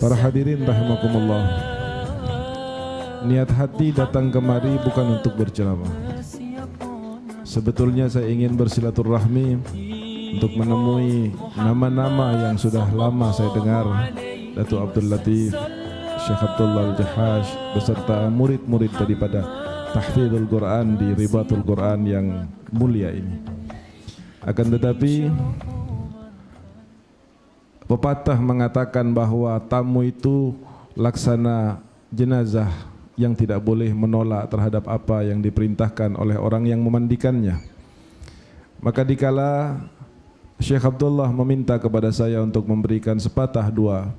Para hadirin rahimakumullah, niat hati datang kemari bukan untuk berceramah. Sebetulnya saya ingin bersilaturahmi untuk menemui nama-nama yang sudah lama saya dengar, Datuk Abdul Latif, Syekh Abdullah Al-Jahash beserta murid-murid daripada Tahfidzul Quran di Ribatul Quran yang mulia ini. Akan tetapi pepatah mengatakan bahwa tamu itu laksana jenazah yang tidak boleh menolak terhadap apa yang diperintahkan oleh orang yang memandikannya. Maka dikala Syekh Abdullah meminta kepada saya untuk memberikan sepatah dua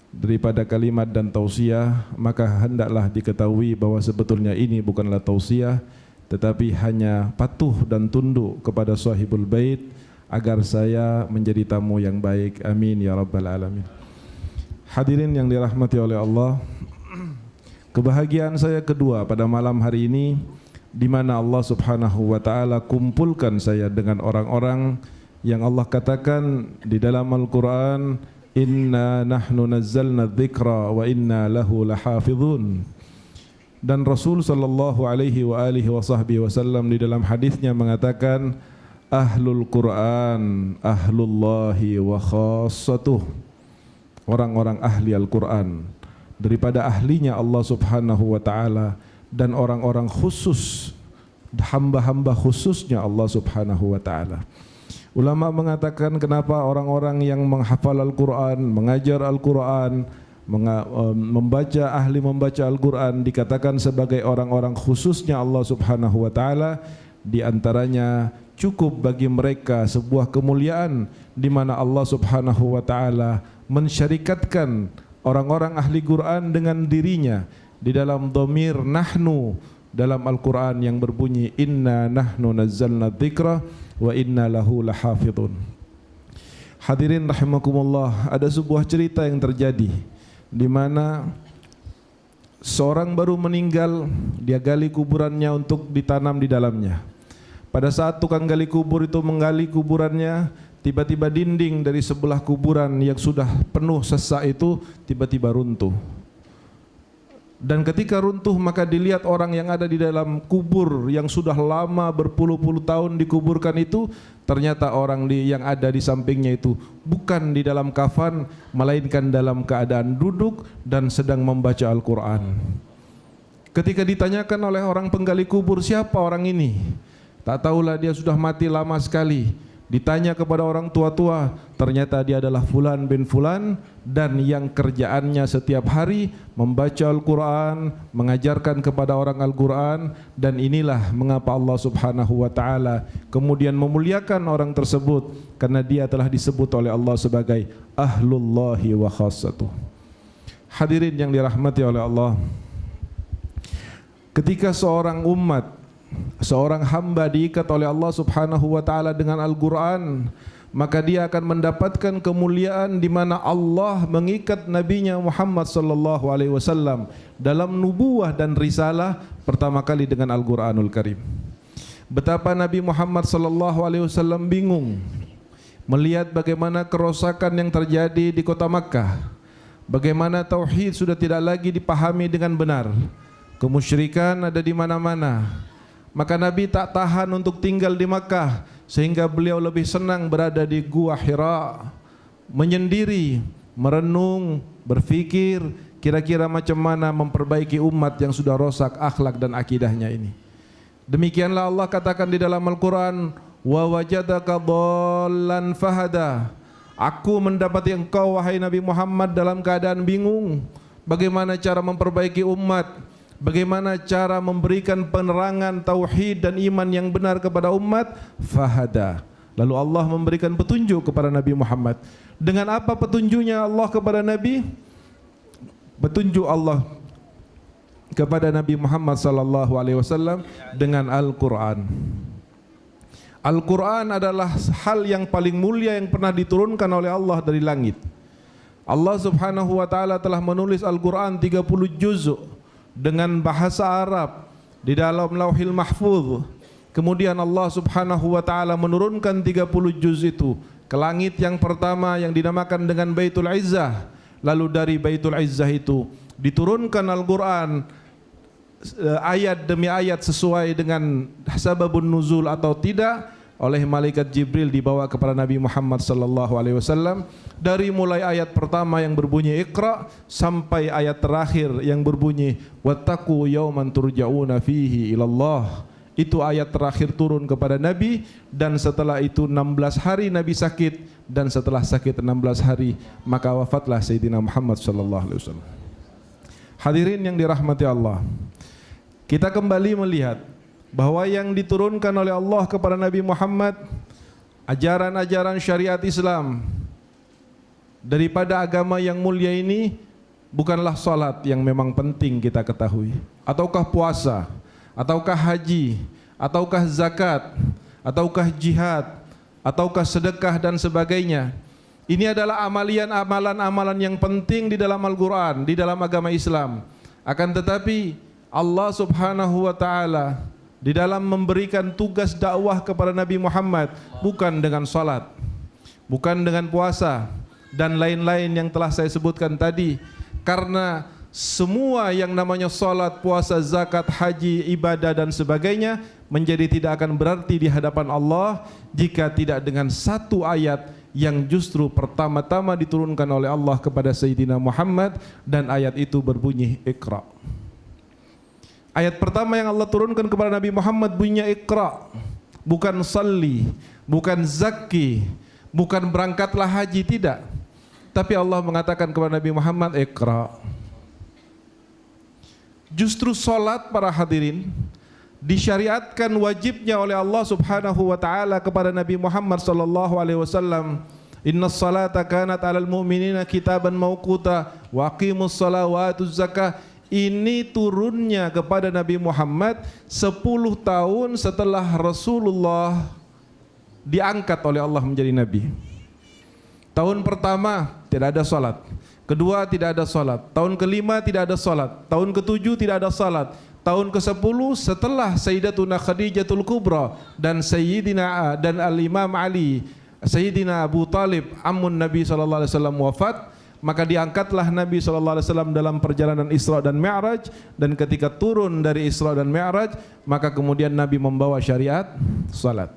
daripada kalimat dan tausiah, maka hendaklah diketahui bahwa sebetulnya ini bukanlah tausiah, tetapi hanya patuh dan tunduk kepada sahibul bait agar saya menjadi tamu yang baik. Amin ya rabbal alamin. Hadirin yang dirahmati oleh Allah, kebahagiaan saya kedua pada malam hari ini, di mana Allah Subhanahu wa taala kumpulkan saya dengan orang-orang yang Allah katakan di dalam Al-Qur'an, inna nahnu nazzalna dzikra wa inna lahu lahafizun. Dan Rasul sallallahu alaihi wa alihi wasallam di dalam hadisnya mengatakan, ahlul Qur'an ahlullahi wa khassatuh. Orang-orang ahli Al-Qur'an daripada ahlinya Allah Subhanahu wa taala dan orang-orang khusus, hamba-hamba khususnya Allah Subhanahu wa taala. Ulama mengatakan kenapa orang-orang yang menghafal Al-Quran, mengajar Al-Quran, membaca, ahli membaca Al-Quran dikatakan sebagai orang-orang khususnya Allah Subhanahu wa taala. Di antaranya cukup bagi mereka sebuah kemuliaan di mana Allah Subhanahu wa taala mensyarikatkan orang-orang ahli Quran dengan dirinya di dalam dhamir nahnu dalam Al-Quran yang berbunyi inna nahnu nazzalna dzikra wa inna lahu lahafidun. Hadirin rahimakumullah, ada sebuah cerita yang terjadi di mana seorang baru meninggal, dia gali kuburannya untuk ditanam di dalamnya. Pada saat tukang gali kubur itu menggali kuburannya, tiba-tiba dinding dari sebelah kuburan yang sudah penuh sesak itu tiba-tiba runtuh. Dan ketika runtuh maka dilihat orang yang ada di dalam kubur yang sudah lama berpuluh-puluh tahun dikuburkan itu, ternyata orang yang ada di sampingnya itu bukan di dalam kafan, melainkan dalam keadaan duduk dan sedang membaca Al-Quran. Ketika ditanyakan oleh orang penggali kubur, siapa orang ini? Tak tahulah dia sudah mati lama sekali. Ditanya kepada orang tua-tua, ternyata dia adalah Fulan bin Fulan, dan yang kerjaannya setiap hari membaca Al-Quran, mengajarkan kepada orang Al-Quran. Dan inilah mengapa Allah Subhanahu wa ta'ala kemudian memuliakan orang tersebut, karena dia telah disebut oleh Allah sebagai ahlullahi wa khassatuh. Hadirin yang dirahmati oleh Allah, ketika seorang umat, seorang hamba diikat oleh Allah Subhanahu wa taala dengan Al-Qur'an, maka dia akan mendapatkan kemuliaan di mana Allah mengikat nabinya Muhammad sallallahu alaihi wasallam dalam nubuwah dan risalah pertama kali dengan Al-Qur'anul Karim. Betapa Nabi Muhammad sallallahu alaihi wasallam bingung melihat bagaimana kerosakan yang terjadi di kota Makkah, bagaimana tauhid sudah tidak lagi dipahami dengan benar, kemusyrikan ada di mana-mana. Maka Nabi tak tahan untuk tinggal di Makkah, sehingga beliau lebih senang berada di Gua Hira, menyendiri, merenung, berfikir kira-kira macam mana memperbaiki umat yang sudah rosak akhlak dan akidahnya ini. Demikianlah Allah katakan di dalam Al-Quran, wa wajadaka dhallan fahada. Aku mendapati engkau wahai Nabi Muhammad dalam keadaan bingung, bagaimana cara memperbaiki umat, bagaimana cara memberikan penerangan tauhid dan iman yang benar kepada umat. Fahada. Lalu Allah memberikan petunjuk kepada Nabi Muhammad. Dengan apa petunjuknya Allah kepada Nabi? Petunjuk Allah kepada Nabi Muhammad sallallahu alaihi wasallam dengan Al-Qur'an. Al-Qur'an adalah hal yang paling mulia yang pernah diturunkan oleh Allah dari langit. Allah Subhanahu wa taala telah menulis Al-Qur'an 30 juz dengan bahasa Arab di dalam Lauhil Mahfuz. Kemudian Allah Subhanahu wa taala menurunkan 30 juz itu ke langit yang pertama yang dinamakan dengan Baitul Izzah. Lalu dari Baitul Izzah itu diturunkan Al-Qur'an ayat demi ayat sesuai dengan sababun nuzul atau tidak oleh malaikat Jibril dibawa kepada Nabi Muhammad sallallahu alaihi wasallam, dari mulai ayat pertama yang berbunyi Iqra sampai ayat terakhir yang berbunyi wattaqu yauman turja'una fihi ilallah. Itu ayat terakhir turun kepada Nabi, dan setelah itu 16 hari Nabi sakit, dan setelah sakit 16 hari maka wafatlah Sayyidina Muhammad sallallahu alaihi wasallam. Hadirin yang dirahmati Allah, kita kembali melihat bahwa yang diturunkan oleh Allah kepada Nabi Muhammad, ajaran-ajaran syariat Islam daripada agama yang mulia ini, bukanlah salat yang memang penting kita ketahui, ataukah puasa, ataukah haji, ataukah zakat, ataukah jihad, ataukah sedekah dan sebagainya. Ini adalah amalan-amalan yang penting di dalam Al-Quran, di dalam agama Islam. Akan tetapi Allah Subhanahu wa ta'ala di dalam memberikan tugas dakwah kepada Nabi Muhammad bukan dengan salat, bukan dengan puasa dan lain-lain yang telah saya sebutkan tadi. Karena semua yang namanya salat, puasa, zakat, haji, ibadah dan sebagainya menjadi tidak akan berarti di hadapan Allah jika tidak dengan satu ayat yang justru pertama-tama diturunkan oleh Allah kepada Sayyidina Muhammad, dan ayat itu berbunyi Iqra. Ayat pertama yang Allah turunkan kepada Nabi Muhammad bunyinya Iqra, bukan salli, bukan zakki, bukan berangkatlah haji, tidak. Tapi Allah mengatakan kepada Nabi Muhammad Iqra. Justru salat, para hadirin, disyariatkan wajibnya oleh Allah Subhanahu wa taala kepada Nabi Muhammad sallallahu alaihi wasallam. Innas salata kanat 'alal mu'minina kitaban mauquta wa aqimus salata wa atuz zakah. Ini turunnya kepada Nabi Muhammad 10 tahun setelah Rasulullah diangkat oleh Allah menjadi Nabi. Tahun pertama tidak ada salat, kedua tidak ada salat, tahun kelima tidak ada salat, tahun ketujuh tidak ada salat, tahun ke-10 setelah Sayyidatuna Khadijatul Kubra dan Sayyidina dan Al-Imam Ali, Sayyidina Abu Talib, ammun Nabi sallallahu alaihi wasallam wafat, maka diangkatlah Nabi SAW dalam perjalanan Isra dan Mi'raj, dan ketika turun dari Isra dan Mi'raj maka kemudian Nabi membawa syariat salat.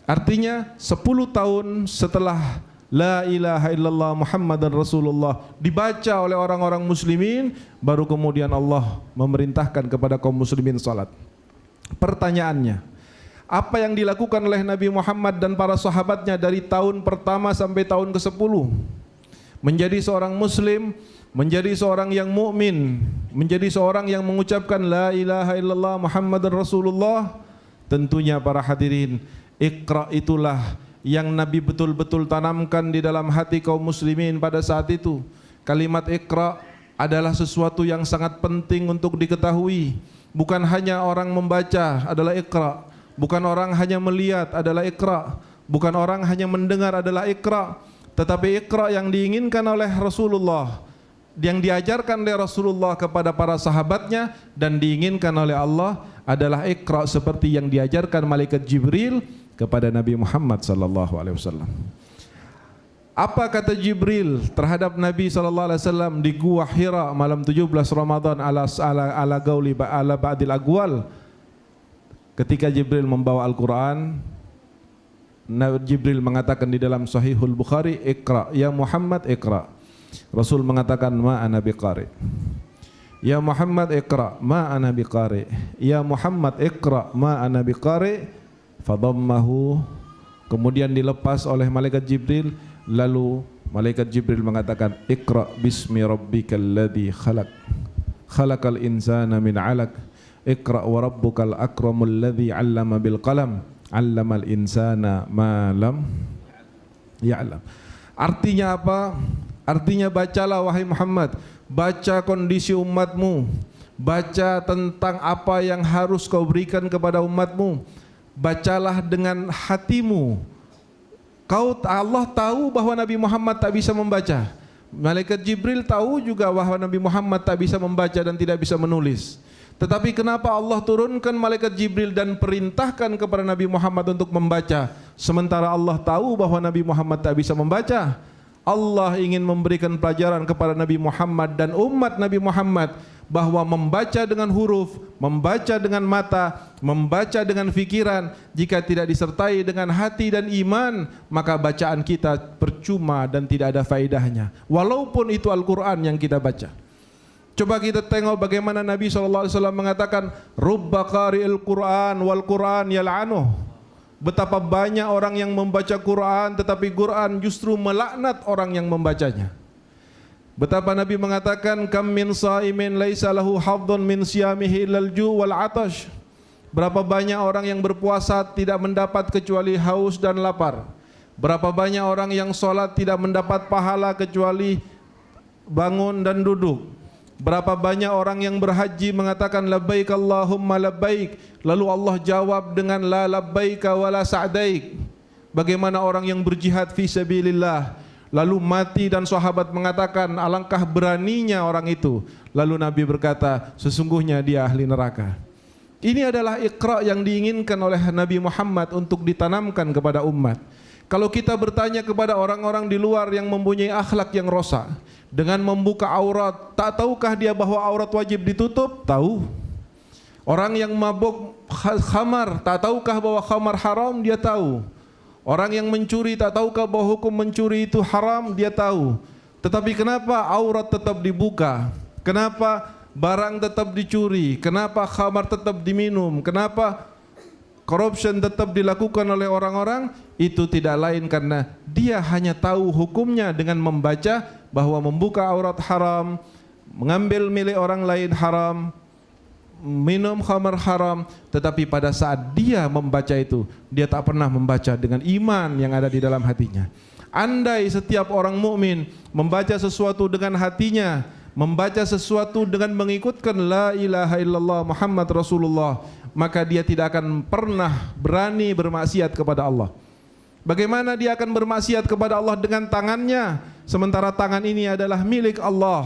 Artinya 10 tahun setelah La ilaha illallah Muhammadan Rasulullah dibaca oleh orang-orang muslimin, baru kemudian Allah memerintahkan kepada kaum muslimin salat. Pertanyaannya, apa yang dilakukan oleh Nabi Muhammad dan para sahabatnya dari tahun pertama sampai tahun ke-10? Menjadi seorang muslim, menjadi seorang yang mukmin, menjadi seorang yang mengucapkan la ilaha illallah Muhammadar Rasulullah. Tentunya para hadirin, Iqra itulah yang Nabi betul-betul tanamkan di dalam hati kaum muslimin pada saat itu. Kalimat Iqra adalah sesuatu yang sangat penting untuk diketahui. Bukan hanya orang membaca adalah Iqra, bukan orang hanya melihat adalah Iqra, bukan orang hanya mendengar adalah Iqra. Tetapi Iqra yang diinginkan oleh Rasulullah, yang diajarkan oleh Rasulullah kepada para sahabatnya dan diinginkan oleh Allah adalah Iqra seperti yang diajarkan malaikat Jibril kepada Nabi Muhammad sallallahu alaihi wasallam. Apa kata Jibril terhadap Nabi sallallahu alaihi wasallam di Gua Hira malam 17 Ramadan ala gauli ala ba'dil aqwal? Ketika Jibril membawa Al-Qur'an, Jibril mengatakan di dalam Sahihul Bukhari, Iqra ya Muhammad Iqra. Rasul mengatakan ma ana biqari. Ya Muhammad Iqra ma ana biqari. Ya Muhammad Iqra ma ana biqari. Fadammahu, kemudian dilepas oleh malaikat Jibril. Lalu malaikat Jibril mengatakan Iqra bismi rabbikal ladzi khalaq. Khalaqal insana min 'alaq. Iqra wa rabbukal akramul ladzi 'allama bil qalam. 'Allamal insana ma lam ya'lam. Artinya apa? Artinya bacalah wahai Muhammad, baca kondisi umatmu, baca tentang apa yang harus kau berikan kepada umatmu. Bacalah dengan hatimu. Allah tahu bahwa Nabi Muhammad tak bisa membaca. Malaikat Jibril tahu juga bahwa Nabi Muhammad tak bisa membaca dan tidak bisa menulis. Tetapi kenapa Allah turunkan malaikat Jibril dan perintahkan kepada Nabi Muhammad untuk membaca, sementara Allah tahu bahwa Nabi Muhammad tak bisa membaca? Allah ingin memberikan pelajaran kepada Nabi Muhammad dan umat Nabi Muhammad bahwa membaca dengan huruf, membaca dengan mata, membaca dengan fikiran, jika tidak disertai dengan hati dan iman, maka bacaan kita percuma dan tidak ada faedahnya, walaupun itu Al-Quran yang kita baca. Coba kita tengok bagaimana Nabi SAW mengatakan, Rubba qari'il Quran wal Quran yal'anuh. Betapa banyak orang yang membaca Quran, tetapi Quran justru melaknat orang yang membacanya. Betapa Nabi mengatakan, kam min sa'imin laisa lahu haddun min siyamihi illal ju' wal 'atash. Berapa banyak orang yang berpuasa tidak mendapat kecuali haus dan lapar. Berapa banyak orang yang solat tidak mendapat pahala kecuali bangun dan duduk. Berapa banyak orang yang berhaji mengatakan labbaik Allahumma labbaik, lalu Allah jawab dengan la labbaika wala sa'daik. Bagaimana orang yang berjihad fi sabilillah lalu mati dan sahabat mengatakan alangkah beraninya orang itu, lalu Nabi berkata sesungguhnya dia ahli neraka. Ini adalah iqra yang diinginkan oleh Nabi Muhammad untuk ditanamkan kepada umat. Kalau kita bertanya kepada orang-orang di luar yang mempunyai akhlak yang rosak dengan membuka aurat, tak tahukah dia bahwa aurat wajib ditutup? Tahu. Orang yang mabuk khamar, tak tahukah bahwa khamar haram? Dia tahu. Orang yang mencuri, tak tahukah bahwa hukum mencuri itu haram? Dia tahu. Tetapi kenapa aurat tetap dibuka? Kenapa barang tetap dicuri? Kenapa khamar tetap diminum? Kenapa corruption tetap dilakukan oleh orang-orang? Itu tidak lain karena dia hanya tahu hukumnya dengan membaca bahwa membuka aurat haram, mengambil milik orang lain haram, minum khamar haram. Tetapi pada saat dia membaca itu, dia tak pernah membaca dengan iman yang ada di dalam hatinya. Andai setiap orang mukmin membaca sesuatu dengan hatinya, membaca sesuatu dengan mengikutkan la ilaha illallah Muhammad Rasulullah, maka dia tidak akan pernah berani bermaksiat kepada Allah. Bagaimana dia akan bermaksiat kepada Allah dengan tangannya, sementara tangan ini adalah milik Allah.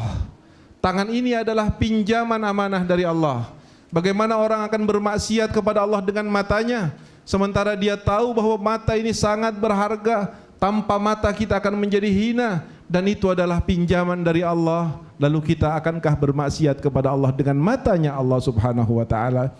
Tangan ini adalah pinjaman amanah dari Allah. Bagaimana orang akan bermaksiat kepada Allah dengan matanya, sementara dia tahu bahwa mata ini sangat berharga. Tanpa mata kita akan menjadi hina, dan itu adalah pinjaman dari Allah. Lalu kita akankah bermaksiat kepada Allah dengan matanya Allah Subhanahu wa ta'ala?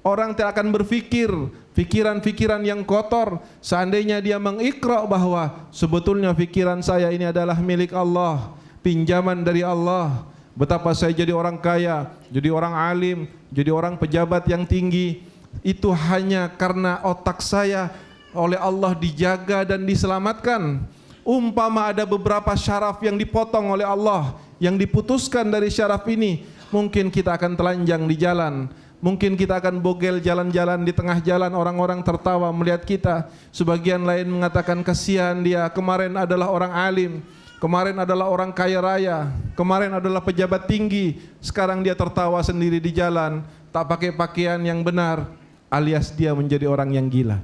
Orang tidak akan berfikir fikiran-fikiran yang kotor seandainya dia mengikra bahwa sebetulnya fikiran saya ini adalah milik Allah, pinjaman dari Allah. Betapa saya jadi orang kaya, jadi orang alim, jadi orang pejabat yang tinggi, itu hanya karena otak saya oleh Allah dijaga dan diselamatkan. Umpama ada beberapa syaraf yang dipotong oleh Allah, yang diputuskan dari syaraf ini, mungkin kita akan telanjang di jalan. Mungkin kita akan bogel jalan-jalan di tengah jalan, orang-orang tertawa melihat kita. Sebagian lain mengatakan kasihan dia, kemarin adalah orang alim, kemarin adalah orang kaya raya, kemarin adalah pejabat tinggi, sekarang dia tertawa sendiri di jalan, tak pakai pakaian yang benar, alias dia menjadi orang yang gila.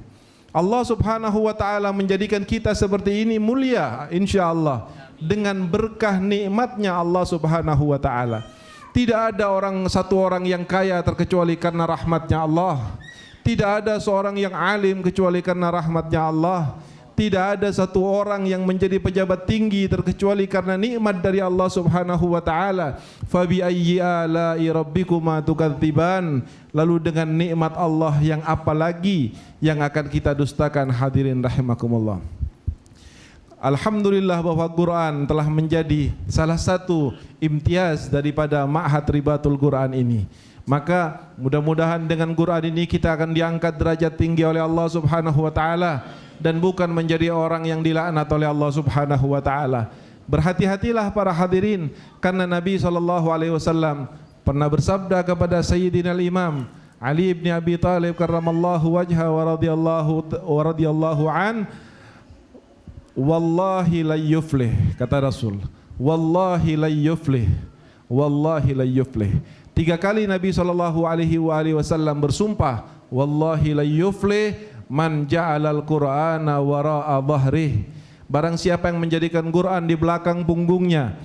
Allah Subhanahu wa ta'ala menjadikan kita seperti ini mulia insyaallah dengan berkah nikmatnya Allah Subhanahu wa ta'ala. Tidak ada satu orang yang kaya terkecuali karena rahmatnya Allah. Tidak ada seorang yang alim kecuali karena rahmatnya Allah. Tidak ada satu orang yang menjadi pejabat tinggi terkecuali karena nikmat dari Allah Subhanahu wa ta'ala. Fabi ayyi ala'i rabbikuma tukadziban. Lalu dengan nikmat Allah yang apa lagi yang akan kita dustakan? Hadirin rahimakumullah. Alhamdulillah bahwa Quran telah menjadi salah satu imtiaz daripada Ma'had Ribatul Quran ini. Maka mudah-mudahan dengan Quran ini kita akan diangkat derajat tinggi oleh Allah Subhanahu wa ta'ala dan bukan menjadi orang yang dilaknat oleh Allah Subhanahu wa ta'ala. Berhati-hatilah para hadirin, karena Nabi SAW pernah bersabda kepada Sayyidina Imam Ali bin Abi Thalib karramallahu wajha wa radiyallahu an, wallahi la yuflih, kata Rasul, wallahi la yuflih, wallahi la yuflih. 3 kali Nabi SAW bersumpah, wallahi la yuflih man ja'alal Qur'ana wara'a dhahrih. Barang siapa yang menjadikan Quran di belakang punggungnya.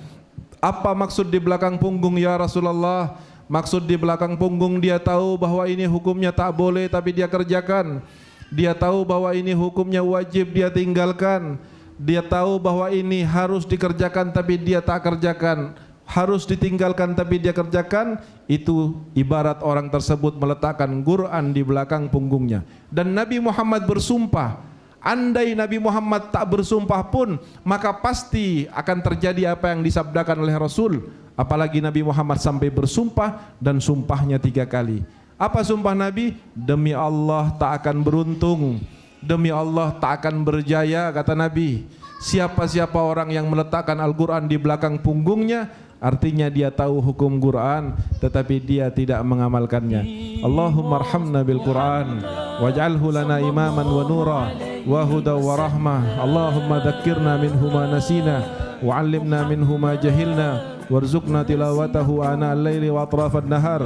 Apa maksud di belakang punggung ya Rasulullah? Maksud di belakang punggung, dia tahu bahwa ini hukumnya tak boleh tapi dia kerjakan. Dia tahu bahwa ini hukumnya wajib, dia tinggalkan. Dia tahu bahwa ini harus dikerjakan tapi dia tak kerjakan, harus ditinggalkan tapi dia kerjakan. Itu ibarat orang tersebut meletakkan Quran di belakang punggungnya. Dan Nabi Muhammad bersumpah, andai Nabi Muhammad tak bersumpah pun, maka pasti akan terjadi apa yang disabdakan oleh Rasul. Apalagi Nabi Muhammad sampai bersumpah, dan sumpahnya 3 kali. Apa sumpah Nabi? Demi Allah tak akan beruntung, demi Allah tak akan berjaya, kata Nabi. Siapa-siapa orang yang meletakkan Al-Quran di belakang punggungnya, artinya dia tahu hukum Quran tetapi dia tidak mengamalkannya. Allahumma arhamna bil Quran waj'alhu lana imaman wa nura wa huda wa rahmah. Allahumma dhakkirna minhu ma nasina wa 'allimna minhu ma jahilna warzuqna tilawatahu ana al-laili wa atrafan nahar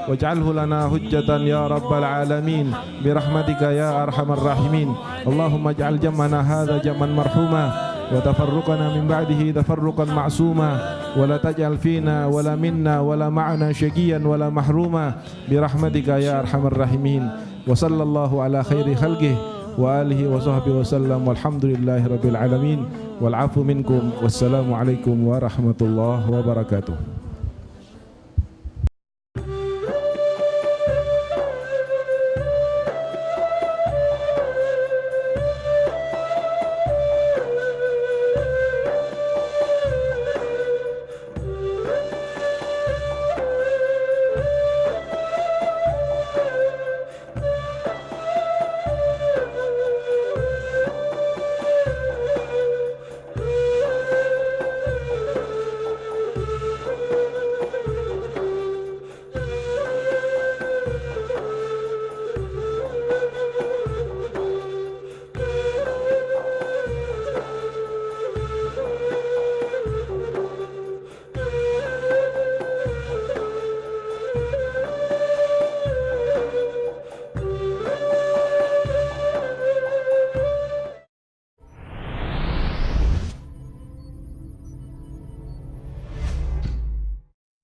waj'alhu lana hujjatan ya rabbal alamin birahmatika ya arhamar rahimin. Allahumma ij'al jam'ana hadza jam'an marhuma wa tafarruqana min ba'dihi tafarruqan ma'suma wa la taj'al fina wa la minna wa la ma'ana syaqiyan wa la mahruma birahmatika ya arhamar rahimin. Wa sallallahu ala khairi khalqihi wa alihi wa sahbihi wa sallam walhamdulillahi rabbil alamin wal 'afu minkum wassalamu alaikum warahmatullahi wabarakatuh.